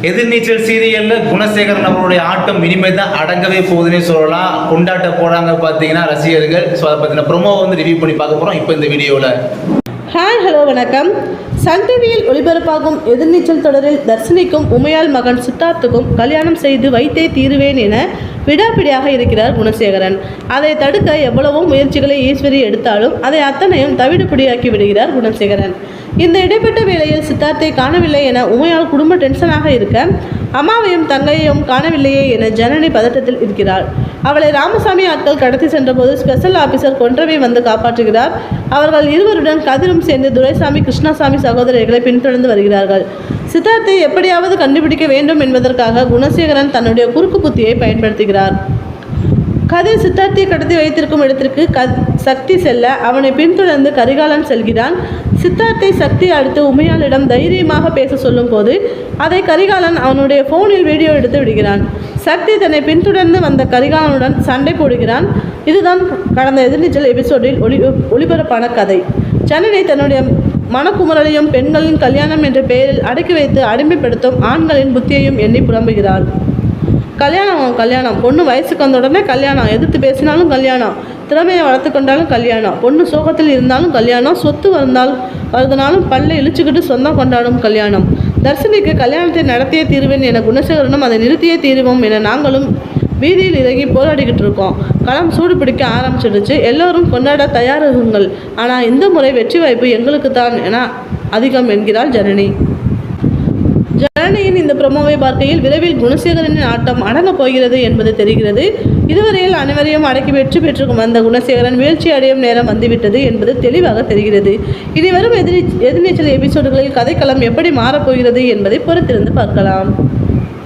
எதிர்நீச்சல் சீரியல்ல குணசேகரன் அவருடைய ஆட்டம் இனிமேல் தான் அடங்கவே போகுதுன்னே சொல்லலாம். கொண்டாட்ட போறாங்க பார்த்தீங்கன்னா ரசிகர்கள். ஸோ அதை பற்றின ப்ரொமோ வந்து ரிவ்யூ பண்ணி பார்க்க போகிறோம் இப்போ இந்த வீடியோவில். ஹாய் ஹலோ வணக்கம். சன் டிவியில் ஒளிபரப்பாகும் எதிர்நீச்சல் தொடரில் தர்ஷினிக்கும் உமையால் மகன் சித்தார்த்துக்கும் கல்யாணம் செய்து வைத்தே தீருவேன் என விடாப்பிடியாக இருக்கிறார் குணசேகரன். அதை தடுக்க எவ்வளவோ முயற்சிகளை ஈஸ்வரி எடுத்தாலும் அதை அத்தனையும் தவிடுபடியாக்கி விடுகிறார் குணசேகரன். இந்த இடைப்பட்ட வேளையில் சித்தார்த்தை காணவில்லை என உமையால் குடும்ப டென்ஷனாக இருக்க, அம்மாவையும் தங்கையையும் காணவில்லையே என ஜனனி பதட்டத்தில் இருக்கிறாள். அவளை ராமசாமி ஆட்கள் கடத்தி சென்றபோது ஸ்பெஷல் ஆபீசர் கொன்றவை வந்து காப்பாற்றுகிறார். அவர்கள் இருவருடன் கதிரும் சேர்ந்து துரைசாமி கிருஷ்ணசாமி சகோதரர்களை பின்தொடர்ந்து வருகிறார்கள். சித்தார்த்தை எப்படியாவது கண்டுபிடிக்க வேண்டும் என்பதற்காக குணசேகரன் தன்னுடைய குறுக்கு புத்தியை பயன்படுத்துகிறார். கதிர் சித்தார்த்தை கடத்தி வைத்திருக்கும் இடத்திற்கு சக்தி செல்ல அவனை பின்தொடர்ந்து கரிகாலன் செல்கிறான். சித்தார்த்தை சக்தி அடுத்து உமையாளிடம் தைரியமாக பேச சொல்லும் போது அதை கரிகாலன் அவனுடைய போனில் வீடியோ எடுத்து விடுகிறான். சக்தி தன்னை பின்தொடர்ந்து வந்த கரிகாலனுடன் சண்டை போடுகிறான். இதுதான் கடந்த எதிர்நீச்சல் எபிசோடில் ஒளிபரப்பான கதை. ஜனனி தன்னுடைய மனக்குமுறலையும் பெண்களின் கல்யாணம் என்ற பெயரில் அடக்கி வைத்து அடிமைப்படுத்தும் ஆண்களின் புத்தியையும் எண்ணி புலம்புகிறாள். கல்யாணம் பொண்ணு வயசுக்கு வந்த உடனே கல்யாணம், எதிர்த்து பேசினாலும் கல்யாணம், திறமையை வளர்த்து கொண்டாலும் கல்யாணம், பொண்ணு சோகத்தில் இருந்தாலும் கல்யாணம், சொத்து வருதுனாலும் பல்லை இழிச்சுக்கிட்டு சொந்தம் கொண்டாடும் கல்யாணம். தர்ஷினிக்கு கல்யாணத்தை நடத்தியே தீருவேன் என குணசேகரனும் அதை நிறுத்தியே தீருவோம் என நாங்களும் வீதியில் இறங்கி போராடிக்கிட்டு இருக்கோம். களம் சூடு பிடிக்க ஆரம்பிச்சிடுச்சு. எல்லோரும் கொண்டாட தயாராகுங்கள். ஆனால் இந்த முறை வெற்றி வாய்ப்பு எங்களுக்கு தான் என அதிகம் என்கிறாள் ஜனனி. ஜனனியின் இந்த ப்ரமோவை பார்க்கையில் விரைவில் குணசேகரனின் ஆட்டம் அடங்கப் போகிறது என்பது தெரிகிறது. இதுவரையில் அனைவரையும் அடக்கி வெற்றி பெற்று வந்த குணசேகரன் வீழ்ச்சி அடையும் நேரம் வந்துவிட்டது என்பது தெளிவாக தெரிகிறது. இனி வரும் எதிர்நீச்சல் எபிசோடுகளில் கதைக்களம் எப்படி மாறப்போகிறது என்பதை பொறுத்திருந்து பார்க்கலாம்.